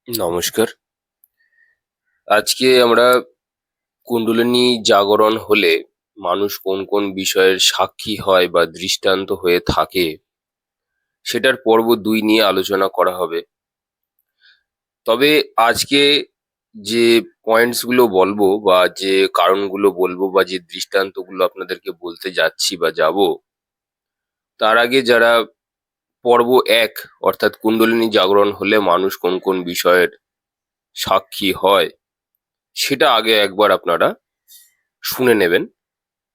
নমস্কার। আজকে আমরা কুণ্ডলিনী জাগরণ হলে মানুষ কোন কোন বিষয়ের সাক্ষী হয় বা দৃষ্টান্ত হয়ে থাকে সেটার পর্ব ২ নিয়ে আলোচনা করা হবে। তবে আজকে যে পয়েন্টস গুলো বলবো বা যে কারণগুলো বলবো বা যে দৃষ্টান্তগুলো আপনাদেরকে বলতে যাচ্ছি বা যাব, তার আগে যারা পর্ব ১ অর্থাৎ কুণ্ডলিনী জাগরণ হলে মানুষ কোন কোন বিষয়ের সাক্ষী হয় সেটা আগে একবার আপনারা শুনে নেবেন।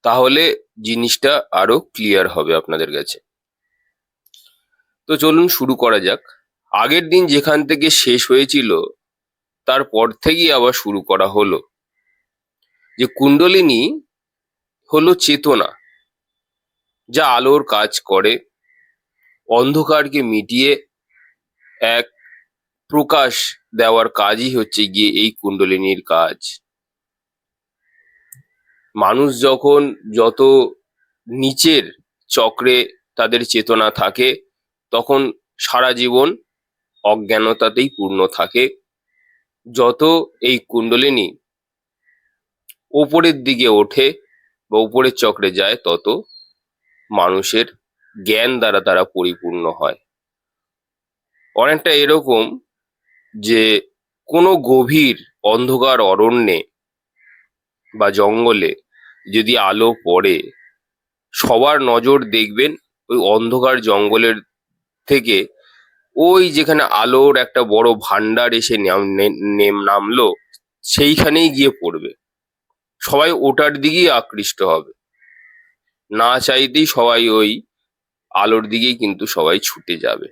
তাহলে জিনিসটা আরো ক্লিয়ার হবে আপনাদের কাছে। তো চলুন শুরু করা যাক। আগের দিন যেখান থেকে শেষ হয়েছিল তারপর থেকেই আবার শুরু করা হলো। যে কুণ্ডলিনী হলো চেতনা, যা আলোর কাজ করে, অন্ধকারকে মিটিয়ে এক প্রকাশ দেওয়ার কাজই হচ্ছে গিয়ে এই কুণ্ডলিনীর কাজ। মানুষ যখন যত নিচের চক্রে তাদের চেতনা থাকে তখন সারা জীবন অজ্ঞানতাতেই পূর্ণ থাকে। যত এই কুণ্ডলিনী ওপরের দিকে ওঠে বা উপরের চক্রে যায় তত মানুষের জ্ঞান দ্বারা তারা পরিপূর্ণ হয়। অনেকটা এরকম যে কোনো গভীর অন্ধকার অরণ্যে বা জঙ্গলে যদি আলো পড়ে, সবার নজর দেখবেন ওই অন্ধকার জঙ্গলের থেকে ওই যেখানে আলোর একটা বড় ভান্ডার এসে নামলো সেইখানেই গিয়ে পড়বে। সবাই ওটার দিকেই আকৃষ্ট হবে, না চাইতেই সবাই ওই আলোর দিকেই কিন্তু সবাই ছুটে যাবে।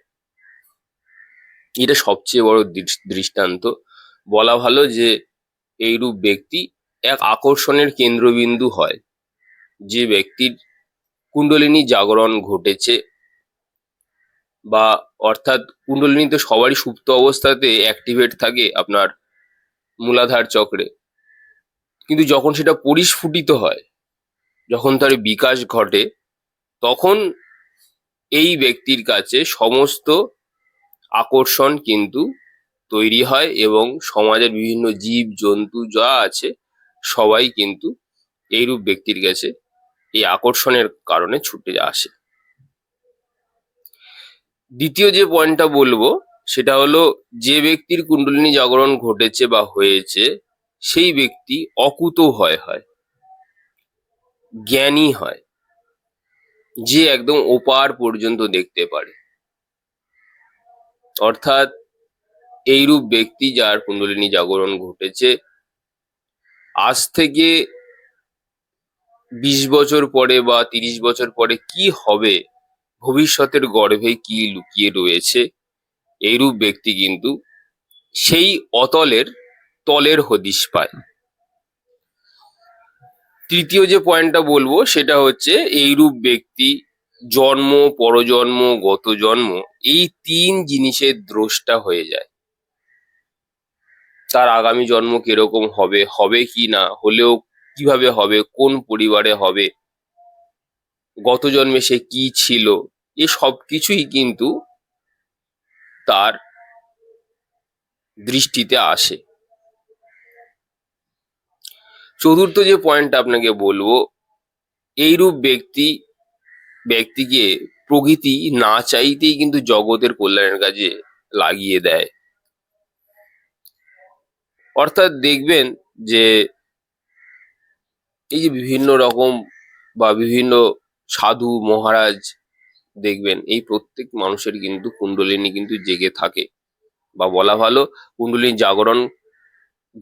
এটা সবচেয়ে বড় দৃষ্টান্ত। বলা ভালো যে এইরূপ ব্যক্তি এক আকর্ষণের কেন্দ্রবিন্দু হয়। যে ব্যক্তির কুণ্ডলিনী জাগরণ ঘটেছে বা অর্থাৎ কুণ্ডলিনী তো সবারই সুপ্ত অবস্থাতে অ্যাক্টিভেট থাকে আপনার মূলাধার চক্রে, কিন্তু যখন সেটা পরিস্ফুটিত হয়, যখন তার বিকাশ ঘটে, তখন এই ব্যক্তির কাছে সমস্ত আকর্ষণ কিন্তু তৈরি হয় এবং সমাজের বিভিন্ন জীব জন্তু যা আছে সবাই কিন্তু এইরূপ ব্যক্তির কাছে এই আকর্ষণের কারণে ছুটে আসে। দ্বিতীয় যে পয়েন্টটা বলবো সেটা হলো, যে ব্যক্তির কুণ্ডলিনী জাগরণ ঘটেছে বা হয়েছে সেই ব্যক্তি অকুতোভয় হয়, জ্ঞানী হয়, যে একদম ওপার পর্যন্ত দেখতে পারে। অর্থাৎ এইরূপ ব্যক্তি যার কুণ্ডলিনী জাগরণ ঘটেছে, আজ থেকে ২০ বছর পরে বা ৩০ বছর পরে কি হবে, ভবিষ্যতের গর্ভে কি লুকিয়ে রয়েছে, এইরূপ ব্যক্তি কিন্তু সেই অতলের তলের হদিশ পায়। তৃতীয় যে পয়েন্টটা বলবো সেটা হচ্ছে, এইরূপ ব্যক্তি জন্ম, পরজন্ম, গত জন্ম এই ৩ জিনিসের দ্রষ্টা হয়ে যায়। তার আগামী জন্ম কিরকম হবে, হবে কি না, হলেও কিভাবে হবে, কোন পরিবারে হবে, গত জন্মে সে কি ছিল, এ সব কিছুই কিন্তু তার দৃষ্টিতে আসে। চতুর্থ যে পয়েন্টটা আপনাকে বলবো, এইরূপ ব্যক্তিকে প্রকৃতি না চাইতেই কিন্তু জগতের কল্যাণের কাজে লাগিয়ে দেয়। অর্থাৎ দেখবেন যে এই যে বিভিন্ন রকম বা বিভিন্ন সাধু মহারাজ, দেখবেন এই প্রত্যেক মানুষের কিন্তু কুণ্ডলিনী কিন্তু জেগে থাকে, বা বলা ভালো কুণ্ডলিনী জাগরণ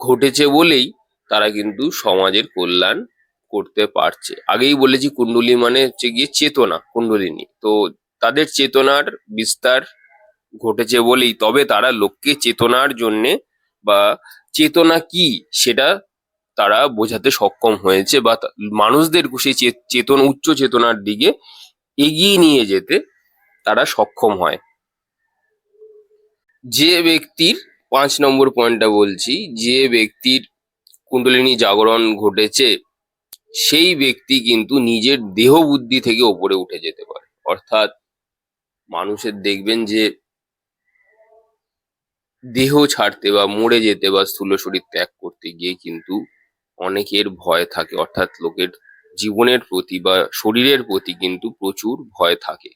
ঘটেছে বলেই তারা কিন্তু সমাজের কল্যাণ করতে পারছে। আগেই বলেছি কুণ্ডলী মানে হচ্ছে গিয়ে চেতনা, কুণ্ডলিনী তো তাদের চেতনার বিস্তার ঘটেছে বলেই তবে তারা লোককে চেতনার জন্যে বা চেতনা কি সেটা তারা বোঝাতে সক্ষম হয়েছে, বা মানুষদের সেই উচ্চ চেতনার দিকে এগিয়ে নিয়ে যেতে তারা সক্ষম হয়। যে ব্যক্তির ৫ নম্বর পয়েন্টটা বলছি, যে ব্যক্তির কুণ্ডলিনী জাগরণ ঘটেছে সেই ব্যক্তি কিন্তু নিজের দেহ বুদ্ধি থেকে ওপরে উঠে যেতে পারে। অর্থাৎ মানুষের দেখবেন যে দেহ ছাড়তে বা মরে যেতে বা স্থূল শরীর ত্যাগ করতে গিয়ে কিন্তু অনেকের ভয় থাকে, অর্থাৎ লোকের জীবনের প্রতি বা শরীরের প্রতি কিন্তু প্রচুর ভয় থাকে।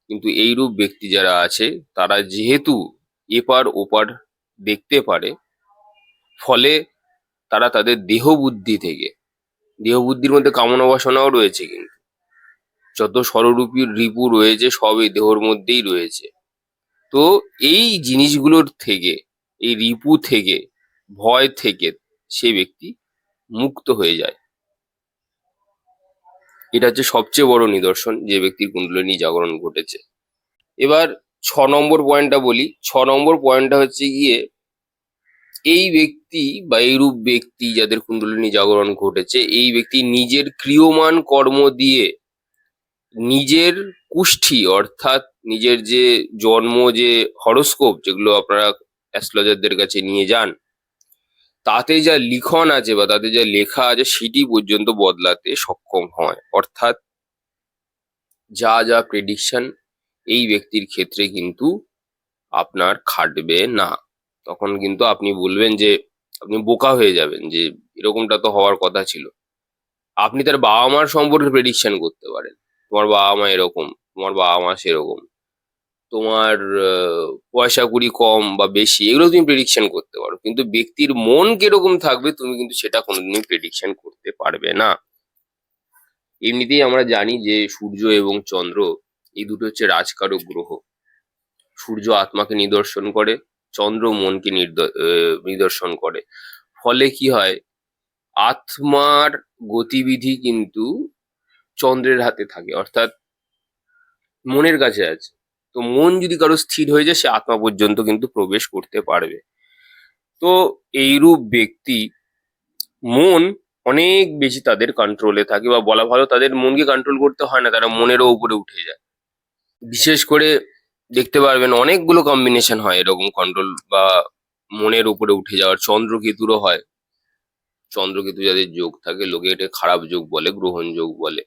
কিন্তু এইরূপ ব্যক্তি যারা আছে তারা যেহেতু এপার ওপার দেখতে পারে, ফলে তারা তাদের দেহ বুদ্ধি থেকে, দেহ বুদ্ধির মধ্যে কামনা বাসনাও রয়েছে, কিন্তু যত ষড়রূপী রিপু রয়েছে সব এই দেহর মধ্যেই রয়েছে। তো এই জিনিসগুলোর থেকে, এই রিপু থেকে, ভয় থেকে সে ব্যক্তি মুক্ত হয়ে যায়। এটা হচ্ছে সবচেয়ে বড় নিদর্শন যে ব্যক্তির কুণ্ডলিনী জাগরণ ঘটেছে। এবার 6 নম্বর পয়েন্টটা বলি। 6 নম্বর পয়েন্টটা হচ্ছে গিয়ে, এই ব্যক্তি বা এইরূপ ব্যক্তি যাদের কুণ্ডলিনী জাগরণ ঘটেছে, এই ব্যক্তি নিজের ক্রিয়মান কর্ম দিয়ে নিজের কুষ্ঠি, অর্থাৎ নিজের যে জন্ম যে হরোস্কোপ যেগুলো আপনারা অ্যাস্ট্রোলজারদের কাছে নিয়ে যান, তাতে যা লিখন আছে বা তাতে যা লেখা আছে সেটি পর্যন্ত বদলাতে সক্ষম হয়। অর্থাৎ যা যা প্রেডিকশন এই ব্যক্তির ক্ষেত্রে কিন্তু আপনার খাটবে না। তখন কিন্তু আপনি বলবেন যে, আপনি বোকা হয়ে যাবেন যে এরকমটা তো হওয়ার কথা ছিল। আপনি তার বাবা মার সম্পর্কে প্রেডিকশন করতে পারেন, তোমার বাবা মা এরকম, তোমার বাবা মা সেরকম, তোমার পয়সা কুড়ি কম বা বেশি, এগুলো তুমি প্রেডিকশন করতে পারো, কিন্তু ব্যক্তির মন কিরকম থাকবে তুমি কিন্তু সেটা কোনোদিনই প্রেডিকশন করতে পারবে না। এমনিতেই আমরা জানি যে সূর্য এবং চন্দ্র এই দুটো হচ্ছে রাজকারক গ্রহ। সূর্য আত্মাকে নিদর্শন করে, চন্দ্র মনকে নিদর্শন করে। ফলে কি হয়, আত্মার গতিবিধি কিন্তু চন্দ্রের হাতে থাকে, অর্থাৎ মনের কাছে আছে। তো মন যদি কারো স্থির হয়ে যায়, সে আত্মা পর্যন্ত কিন্তু প্রবেশ করতে পারবে। তো এইরূপ ব্যক্তি মন অনেক বেশি তাদের কন্ট্রোলে থাকে, বা বলা ভালো তাদের মনকে কন্ট্রোল করতে হয় না, তারা মনেরও উপরে উঠে যায়। বিশেষ করে দেখতে পারবেন অনেকগুলো কম্বিনেশন হয় এরকম কন্ট্রোল বা মনের উপরে উঠে যাওয়ার। চন্দ্রকেতুরও হয়। চন্দ্রকেতু যাদের যোগ থাকে, লোকে এটা খারাপ যোগ বলে, গ্রহণ যোগ বলে।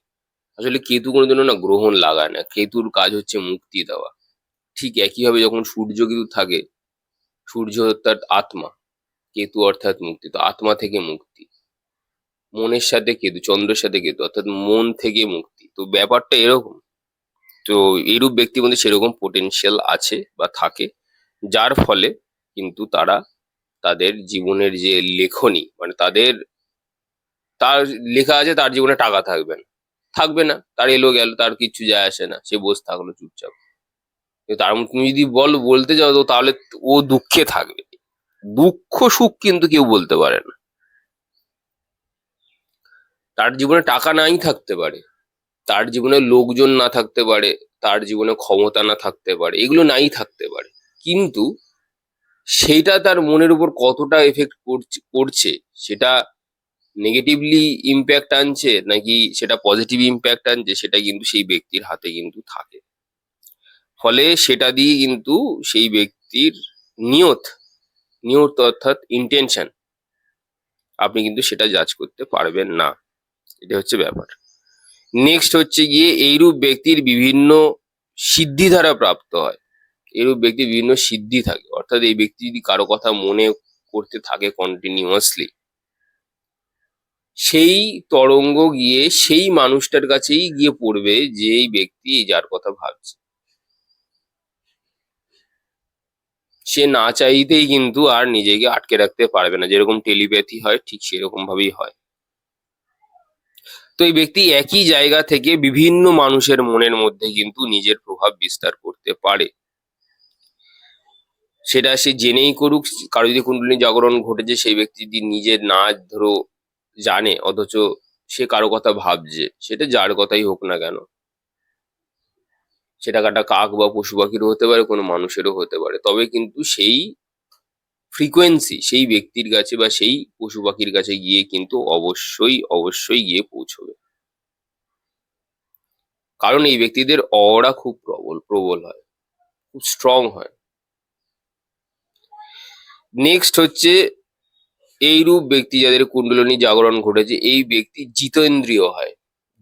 আসলে কেতু কোনোদিনও না গ্রহণ লাগায় না, কেতুর কাজ হচ্ছে মুক্তি দেওয়া। ঠিক একইভাবে যখন সূর্য কেতু থাকে, সূর্য অর্থাৎ আত্মা, কেতু অর্থাৎ মুক্তি, তো আত্মা থেকে মুক্তি। মনের সাথে কেতু, চন্দ্রের সাথে কেতু, অর্থাৎ মন থেকে মুক্তি। তো ব্যাপারটা এরকম। তো এইরূপ ব্যক্তির মধ্যে সেরকম পোটেনশিয়াল আছে বা থাকে, যার ফলে কিন্তু তারা তাদের জীবনের যে লেখনী, মানে তাদের, তার লেখা আছে তার জীবনে টাকা থাকবে না, থাকবে না, তার এলো গেল, তার কিচ্ছু যায় আসে না, সে বসে থাকলো চুপচাপ। কিন্তু তার তুমি যদি বলতে যাও তো তাহলে ও দুঃখে থাকবে। দুঃখ সুখ কিন্তু কেউ বলতে পারে না। তার জীবনে টাকা নাই থাকতে পারে, তার জীবনে লোকজন না থাকতে পারে, তার জীবনে ক্ষমতা না থাকতে পারে, এগুলো নাই থাকতে পারে, কিন্তু সেইটা তার মনের উপর কতটা এফেক্ট করছে, সেটা নেগেটিভলি ইম্প্যাক্ট আনছে নাকি সেটা পজিটিভ ইম্প্যাক্ট আনছে, সেটা কিন্তু সেই ব্যক্তির হাতে কিন্তু থাকে। ফলে সেটা দিয়ে কিন্তু সেই ব্যক্তির নিয়ত, নিয়ত অর্থাৎ ইন্টেনশন, আপনি কিন্তু সেটা জাজ করতে পারবেন না। এটা হচ্ছে ব্যাপার। নেক্সট হচ্ছে গিয়ে, এইরূপ ব্যক্তির বিভিন্ন সিদ্ধি দ্বারা প্রাপ্ত হয়। এরূপ ব্যক্তির বিভিন্ন সিদ্ধি থাকে, অর্থাৎ এই ব্যক্তি যদি কারো কথা মনে করতে থাকে কন্টিনিউয়াসলি, সেই তরঙ্গ গিয়ে সেই মানুষটার কাছেই গিয়ে পড়বে যে এই ব্যক্তি যার কথা ভাবছে। সে না চাইতেই কিন্তু আর নিজেকে আটকে রাখতে পারবে না, যেরকম টেলিপ্যাথি হয় ঠিক সেরকম ভাবেই হয়। তো এই ব্যক্তি একই জায়গা থেকে বিভিন্ন মানুষের মনের মধ্যে কিন্তু নিজের প্রভাব বিস্তার করতে পারে। সেটা সে জেনেই করুক, কারো যদি কুণ্ডলিনী জাগরণ ঘটেছে, সেই ব্যক্তি যদি নিজের না ধরো জানে, অথচ সে কারো কথা ভাবছে, সেটা যার কথাই হোক না কেন, সেটা একটা কাক বা পশু পাখিরও হতে পারে, কোনো মানুষেরও হতে পারে, তবে কিন্তু সেই ফ্রিকোয়েন্সি সেই ব্যক্তির কাছে বা সেই পশু পাখির কাছে গিয়ে কিন্তু অবশ্যই অবশ্যই গিয়ে পৌঁছবে। কারণ এই ব্যক্তিদের অরা খুব প্রবল প্রবল হয়, খুব স্ট্রং হয়। নেক্সট হচ্ছে, এইরূপ ব্যক্তি যাদের কুণ্ডলিনী জাগরণ ঘটেছে, এই ব্যক্তি জিতেন্দ্রীয় হয়।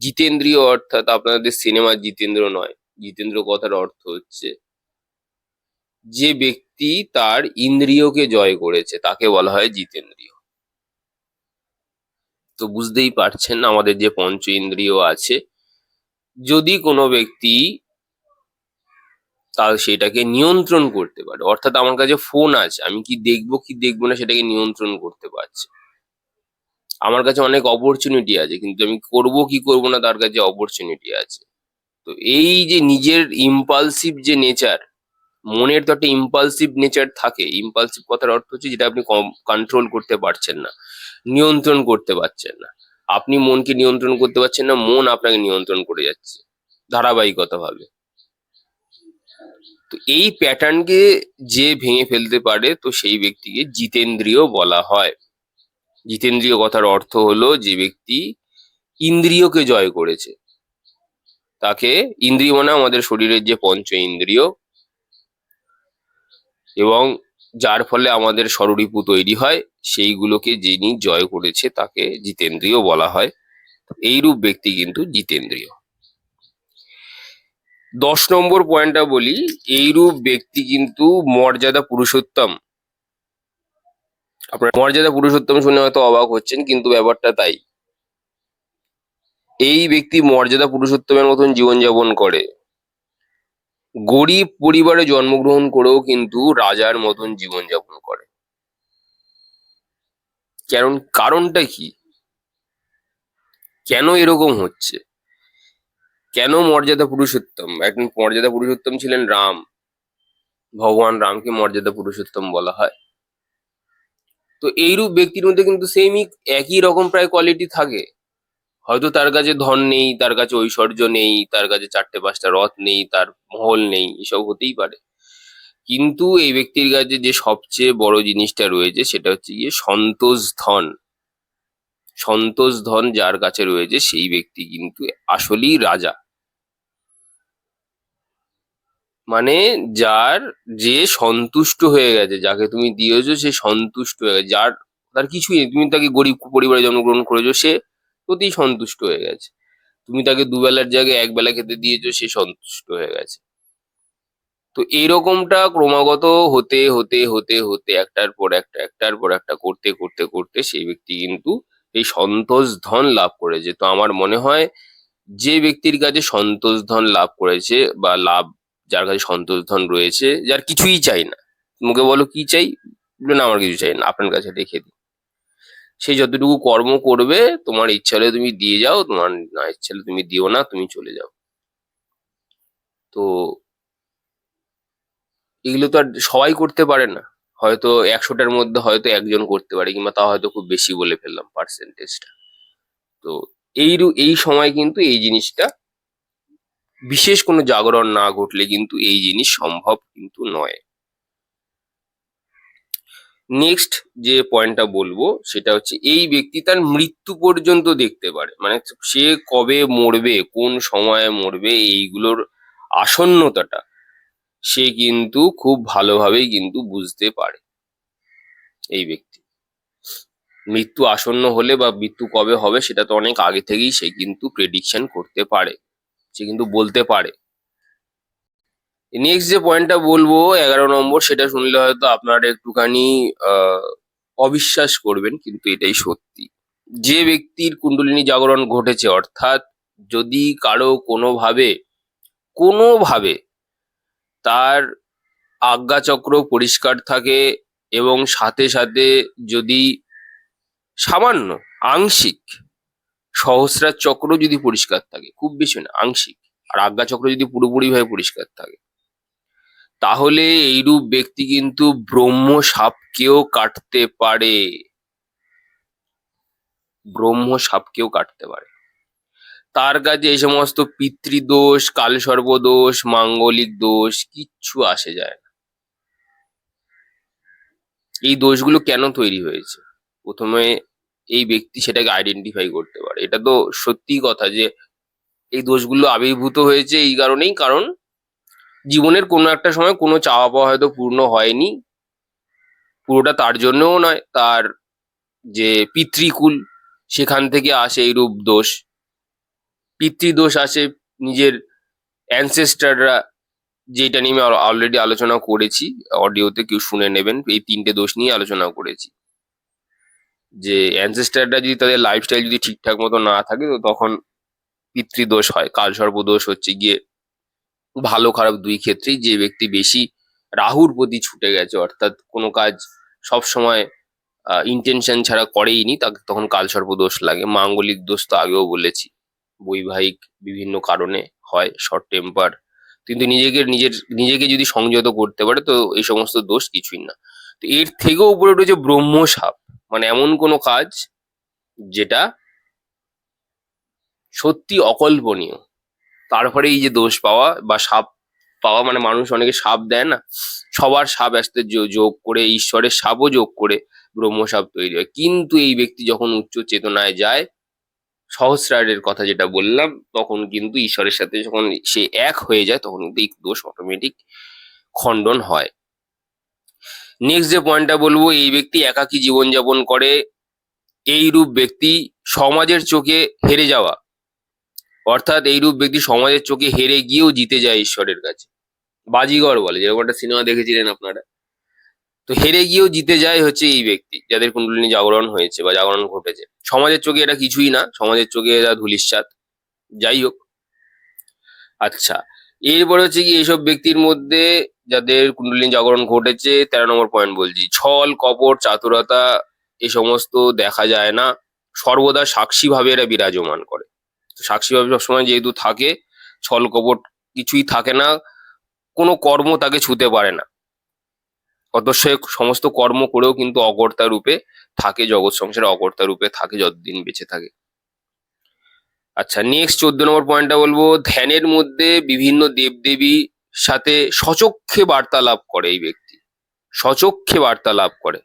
জিতেন্দ্রীয় অর্থাৎ আপনাদের সিনেমার জিতেন্দ্র নয়, জিতেন্দ্র কথার অর্থ হচ্ছে যে ব্যক্তি ব্যক্তি তার ইন্দ্রিয়কে জয় করেছে তাকে বলা হয় জিতেন্দ্রিয়। তো বুঝতেই পারছেন আমাদের যে পঞ্চ ইন্দ্রিয় আছে, যদি কোনো ব্যক্তি তার সেটাকে নিয়ন্ত্রণ করতে পারে, অর্থাৎ আমার কাছে ফোন আছে, আমি কি দেখবো কি দেখবো না সেটাকে নিয়ন্ত্রণ করতে পারছে। আমার কাছে অনেক অপরচুনিটি আছে, কিন্তু আমি করব কি করব না তার কাছে অপরচুনিটি আছে। তো এই যে নিজের ইম্পালসিভ যে নেচার, মনের তো একটা ইম্পালসিভ নেচার থাকে। ইম্পালসিভ কথার অর্থ হচ্ছে যেটা আপনি কন্ট্রোল করতে পারছেন না, নিয়ন্ত্রণ করতে পারছেন না। আপনি মনকে নিয়ন্ত্রণ করতে পারছেন না, মন আপনাকে নিয়ন্ত্রণ করে যাচ্ছে ধারাবাহিকতা ভাবে। তো এই প্যাটার্নকে যে ভেঙে ফেলতে পারে, তো সেই ব্যক্তিকে জিতেন্দ্রীয় বলা হয়। জিতেন্দ্রীয় কথার অর্থ হলো যে ব্যক্তি ইন্দ্রিয়কে জয় করেছে তাকে। ইন্দ্রিয় মানে আমাদের শরীরের যে পঞ্চ ইন্দ্রিয়, এবং যার ফলে আমাদের ষড়রিপু তৈরি হয়, সেইগুলোকে যিনি জয় করেছে তাকে জিতেন্দ্রীয় বলা হয়। এইরূপ ব্যক্তি কিন্তু জিতেন্দ্রীয়। 10 নম্বর পয়েন্টটা বলি, এইরূপ ব্যক্তি কিন্তু মর্যাদা পুরুষোত্তম। আপনার মর্যাদা পুরুষোত্তম শুনে হয়তো অবাক হচ্ছেন, কিন্তু ব্যাপারটা তাই। এই ব্যক্তি মর্যাদা পুরুষোত্তমের মতন জীবনযাপন করে। গরিব পরিবারে জন্মগ্রহণ করেও কিন্তু রাজার মতন জীবনযাপন করে। কারণটা কি? কেন এরকম হচ্ছে? কেন মর্যাদা পুরুষোত্তম? একজন মর্যাদা পুরুষোত্তম ছিলেন রাম। ভগবান রামকে মর্যাদা পুরুষোত্তম বলা হয়। তো এইরূপ ব্যক্তির মধ্যে কিন্তু সেমই একই রকম প্রায় কোয়ালিটি থাকে। হয়তো তার কাছে ধন নেই, তার কাছে ঐশ্বর্য নেই, তার কাছে 4-5টা রথ নেই, তার মহল নেই, এসব হতেই পারে। কিন্তু এই ব্যক্তির কাছে যে সবচেয়ে বড় জিনিসটা রয়েছে সেটা হচ্ছে গিয়ে সন্তোষ ধন। সন্তোষ ধন যার কাছে রয়েছে সেই ব্যক্তি কিন্তু আসলেই রাজা। মানে যার, যে সন্তুষ্ট হয়ে গেছে, যাকে তুমি দিয়েছো সে সন্তুষ্ট হয়ে গেছে, যার তার কিছুই নেই, তুমি তাকে গরিব পরিবারে জন্মগ্রহণ করেছো, সে প্রতি সন্তুষ্ট হয়ে গেছে। তুমি তাকে দুবেলার জায়গায় একবেলা খেতে দিয়েছো, সে সন্তুষ্ট হয়ে গেছে। তো এইরকমটা ক্রমাগত হতে হতে হতে হতে একটার পর একটা একটার পর একটা করতে করতে করতে সেই ব্যক্তি কিন্তু এই সন্তোষ ধন লাভ করেছে। তো আমার মনে হয় যে ব্যক্তির কাছে সন্তোষ ধন লাভ করেছে বা যার কাছে সন্তোষ ধন রয়েছে, যার কিছুই চাই না, মুখে বলো কি চাই, বলবে না আমার কিছু চাই না, আপনার কাছে রেখে দিই। সেই যতটুকু কর্ম করবে, তোমার ইচ্ছা হলে তুমি দিয়ে যাও, তোমার না ইচ্ছা হলে তুমি দিও না, তুমি চলে যাও। তো এগুলো তো আর সবাই করতে পারে না। হয়তো 100টার মধ্যে হয়তো একজন করতে পারে, কিংবা তা হয়তো খুব বেশি বলে ফেললাম পার্সেন্টেজটা। তো এই সময় কিন্তু এই জিনিসটা, বিশেষ কোনো জাগরণ না ঘটলে কিন্তু এই জিনিস সম্ভব কিন্তু নয়। নেক্সট যে পয়েন্টটা বলবো সেটা হচ্ছে এই ব্যক্তি তার মৃত্যু পর্যন্ত দেখতে পারে। মানে সে কবে মরবে, কোন সময়ে মরবে, এইগুলোর আসন্নতাটা সে কিন্তু খুব ভালোভাবেই কিন্তু বুঝতে পারে। এই ব্যক্তি মৃত্যু আসন্ন হলে বা মৃত্যু কবে হবে সেটা তো অনেক আগে থেকেই সে কিন্তু প্রেডিকশন করতে পারে, সে কিন্তু বলতে পারে। নেক্সট যে পয়েন্টটা বলবো 11 নম্বর, সেটা শুনলে হয়তো আপনারা একটুখানি অবিশ্বাস করবেন, কিন্তু এটাই সত্যি। যে ব্যক্তির কুণ্ডলিনী জাগরণ ঘটেছে, অর্থাৎ যদি কারো কোনোভাবে তার আজ্ঞাচক্র পরিষ্কার থাকে, এবং সাথে সাথে যদি সামান্য আংশিক সহস্রার চক্র যদি পরিষ্কার থাকে, খুব বেশি না, আংশিক, আর আজ্ঞাচক্র যদি পুরোপুরিভাবে পরিষ্কার থাকে, তাহলে এইরূপ ব্যক্তি কিন্তু ব্রহ্ম সাপকেও কাটতে পারে। ব্রহ্ম সাপকেও কাটতে পারে। তার কাছে এই সমস্ত পিতৃদোষ, কালসর্পদোষ, মাঙ্গলিক দোষ কিচ্ছু আসে যায় না। এই দোষগুলো কেন তৈরি হয়েছে, প্রথমে এই ব্যক্তি সেটাকে আইডেন্টিফাই করতে পারে। এটা তো সত্যি কথা যে এই দোষগুলো আবির্ভূত হয়েছে এই কারণেই, কারণ জীবনের কোনো একটা সময় কোনো চাওয়া পাওয়া হয়তো পূর্ণ হয়নি। পুরোটা তার জন্যও নয়, তার যে পিতৃকুল সেখান থেকে আসে এইরূপ দোষ। পিতৃদোষ আসে নিজের অ্যানসেস্টাররা যেটা নিয়ে আমি অলরেডি আলোচনা করেছি, অডিওতে কেউ শুনে নেবেন, এই 3টে দোষ নিয়ে আলোচনা করেছি। যে অ্যানসেস্টাররা যদি তাদের লাইফস্টাইল যদি ঠিকঠাক মতো না থাকে, তো তখন পিতৃদোষ হয়। কালসর্প দোষ হচ্ছে গিয়ে ভালো খারাপ দুই ক্ষেত্রেই যে ব্যক্তি বেশি রাহুর প্রতি ছুটে গেছে, অর্থাৎ কোনো কাজ সব সময় ইন্টেনশন ছাড়া করেইনি, তাকে তখন কালসর্প দোষ লাগে। মাঙ্গলিক দোষ তো আগেও বলেছি, বৈবাহিক বিভিন্ন কারণে হয়, শর্ট টেম্পার, কিন্তু নিজেকে যদি সংযত করতে পারে তো এই সমস্ত দোষ কিছুই না। তো এর থেকেও উপরে রয়েছে ব্রহ্মসাপ, মানে এমন কোনো কাজ যেটা সত্যি অকল্পনীয়, তারপরে এই যে দোষ পাওয়া বা সাপ পাওয়া, মানে মানুষ অনেকে সাপ দেয় না, সবার সাপ আসতে যোগ করে, ঈশ্বরের সাপও যোগ করে ব্রহ্মসাপ তৈরি হয়। কিন্তু এই ব্যক্তি যখন উচ্চ চেতনায় যায়, সহস্রারের কথা যেটা বললাম, তখন কিন্তু ঈশ্বরের সাথে যখন সে এক হয়ে যায়, তখন কিন্তু এই দোষ অটোমেটিক খণ্ডন হয়। নেক্সট যে পয়েন্টটা বলবো, এই ব্যক্তি একাকী জীবনযাপন করে, এইরূপ ব্যক্তি সমাজের চোখে হেরে যাওয়া, অর্থাৎ এইরূপ ব্যক্তি সমাজের চোখে হেরে গিয়েও জিতে যায় ঈশ্বরের কাছে। বাজিগর বলে, যেরকম একটা সিনেমা দেখেছিলেন আপনারা। তো হেরে গিয়েও জিতে যায় হচ্ছে এই ব্যক্তি, যাদের কুণ্ডলিনী জাগরণ হয়েছে বা জাগরণ ঘটেছে। সমাজের চোখে এটা কিছুই না, সমাজের চোখে এরা ধূলিসাৎ। যাই হোক, আচ্ছা, এরপরে হচ্ছে কি, এইসব ব্যক্তির মধ্যে যাদের কুণ্ডলিনী জাগরণ ঘটেছে, 13 নম্বর পয়েন্ট বলছি, ছল কপট চাতুরতা এ সমস্ত দেখা যায় না, সর্বদা সাক্ষী ভাবে এরা বিরাজমান করে। তো সাক্ষী ভাবে সবসময় যেহেতু থাকে, ছল কপট কিছুই থাকে না, কোনো কর্ম তাকে ছুতে পারে না। অথচ সমস্ত কর্ম করেও কিন্তু অকর্তা রূপে থাকে, জগৎ সংসারে অকর্তা রূপে থাকে যতদিন বেঁচে থাকে। আচ্ছা, নেক্সট 14 নম্বর পয়েন্টটা বলবো, ধ্যানের মধ্যে বিভিন্ন দেবদেবী সাথে সচক্ষে বার্তালাপ করে এই ব্যক্তি, সচক্ষে বার্তালাপ করে,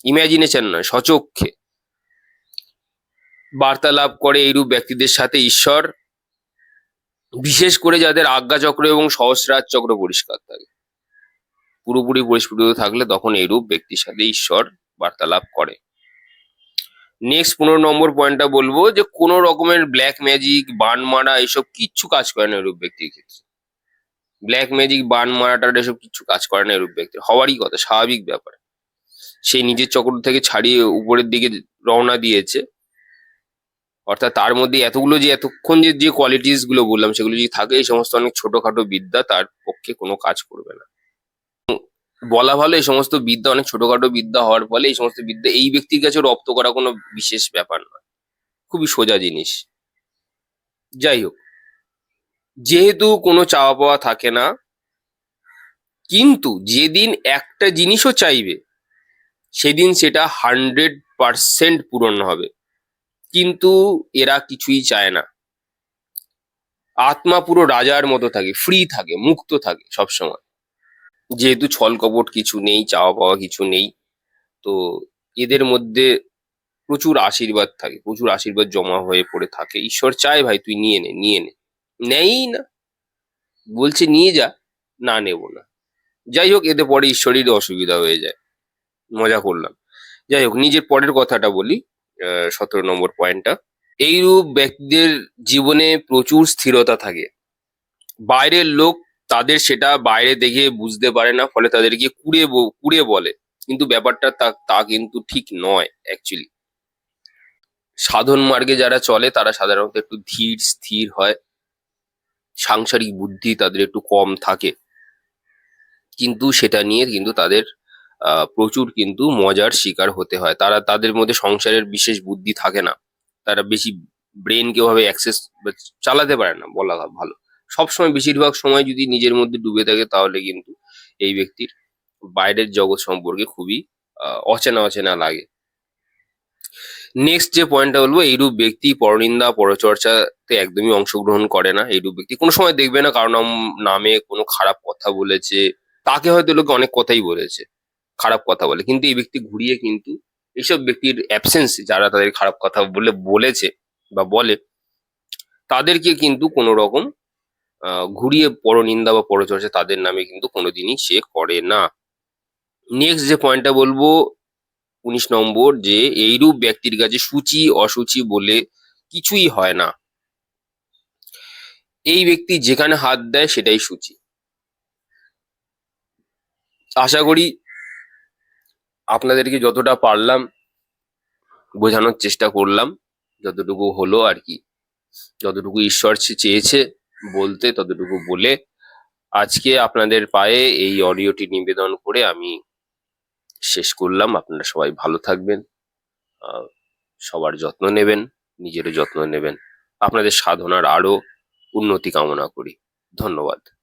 ইমাজিনেশন নয়, সচক্ষে বার্তালাপ করে এইরূপ ব্যক্তিদের সাথে ঈশ্বর, বিশেষ করে যাদের আজ্ঞাচক্র এবং সহস্রার চক্র পরিষ্কার থাকে, পুরোপুরি পরিস্ফুটিত থাকলে তখন এইরূপ ব্যক্তির সাথে ঈশ্বর বার্তালাপ করে। নেক্সট 15 নম্বর পয়েন্টটা বলবো, যে কোনো রকমের ব্ল্যাক ম্যাজিক, বান মারা এসব কিচ্ছু কাজ করে না এরূপ ব্যক্তির ক্ষেত্রে। ব্ল্যাক ম্যাজিক, বান মারাটার এসব কিচ্ছু কাজ করে না এরূপ ব্যক্তির, হওয়ারই কথা, স্বাভাবিক ব্যাপার। সে নিজের চক্র থেকে ছাড়িয়ে উপরের দিকে রওনা দিয়েছে, অর্থাৎ তার মধ্যে এতগুলো যে এতক্ষণ যে কোয়ালিটিস গুলো বললাম, সেগুলো যদি থাকে, এই সমস্ত অনেক ছোটখাটো বিদ্যা তার পক্ষে কোনো কাজ করবে না। বলা ভালো, এই সমস্ত বিদ্যা অনেক ছোটখাটো বিদ্যা হওয়ার ফলে এই সমস্ত বিদ্যা এই ব্যক্তির কাছে রপ্ত করা কোনো বিশেষ ব্যাপার নয়, খুবই সোজা জিনিস। যাই হোক, যেহেতু কোনো চাওয়া পাওয়া থাকে না, কিন্তু যেদিন একটা জিনিসও চাইবে, সেদিন সেটা 100% পূরণ হবে। কিন্তু এরা কিছুই চায় না, আত্মা পুরো রাজার মতো থাকে, ফ্রি থাকে, মুক্ত থাকে সবসময়। যেহেতু ছল কপট কিছু নেই, চাওয়া পাওয়া কিছু নেই, তো এদের মধ্যে প্রচুর আশীর্বাদ থাকে, প্রচুর আশীর্বাদ জমা হয়ে পড়ে থাকে। ঈশ্বর চায় ভাই তুই নিয়ে নে, নিয়ে নে, নেয়ই না, বলছে নিয়ে যা, না নেব না। যাই হোক, এতে পরে ঈশ্বরেরই অসুবিধা হয়ে যায়, মজা করলাম। যাই হোক, নিজের পরের কথাটা বলি, 17 নম্বর পয়েন্টটা, এইরূপ ব্যক্তিদের জীবনে প্রচুর স্থিরতা থাকে, বাইরের লোক তাদের সেটা বাইরে দেখে বুঝতে পারে না, ফলে তাদেরকে কুড়ে বলে, কিন্তু ব্যাপারটা তা তা কিন্তু ঠিক নয় অ্যাকচুয়ালি। সাধন মার্গে যারা চলে তারা সাধারণত একটু ধীর স্থির হয়, সাংসারিক বুদ্ধি তাদের একটু কম থাকে, কিন্তু সেটা নিয়ে কিন্তু তাদের প্রচুর কিন্তু মজার শিকার হতে হয়। তাদের মধ্যে সংসারের বিশেষ বুদ্ধি থাকে না, তারা বেশি ব্রেনকে ওভাবে অ্যাক্সেস চালাতে পারে না, বলা ভালো। সবসময় বেশিরভাগ সময় যদি নিজের মধ্যে ডুবে থাকে, তাহলে কিন্তু এই ব্যক্তির বাইরের জগৎ সম্পর্কে খুবই অচেনা অচেনা লাগে। নেক্সট যে পয়েন্টটা বলবো, এইরূপ ব্যক্তি পরনিন্দা পরচর্চাতে একদমই অংশগ্রহণ করে না। এইরূপ ব্যক্তি কোনো সময় দেখবে না কারো নামে কোনো খারাপ কথা বলেছে, তাকে হয়তো লোকে অনেক কথাই বলেছে, খারাপ কথা বলে, কিন্তু এই ব্যক্তি ঘুরিয়ে কিন্তু এইসব ব্যক্তির অ্যাবসেন্স, যারা তাদের খারাপ কথা বলেছে বা বলে, তাদেরকে কিন্তু কোনো রকম ঘুরিয়ে পরনিন্দা বা পরচর্চা তাদের নামে কিন্তু কোনোদিনই সে করে না। নেক্সট যে পয়েন্টটা বলবো, 19 নম্বর, যে এইরূপ ব্যক্তির কাছে সূচি অসুচি বলে কিছুই হয় না। এই ব্যক্তি যেখানে হাত দেয় সেটাই সূচি, আশা করি আপনাদেরকে যতটা পারলাম বোঝানোর চেষ্টা করলাম, যতটুকু হলো আর কি, যতটুকু ঈশ্বর চেয়েছে বলতে ততটুকু বলে আজকে আপনাদের পায়ে এই অডিওটি নিবেদন করে আমি শেষ করলাম। আপনারা সবাই ভালো থাকবেন, আহ, সবার যত্ন নেবেন, নিজেরও যত্ন নেবেন। আপনাদের সাধনার আরো উন্নতি কামনা করি। ধন্যবাদ।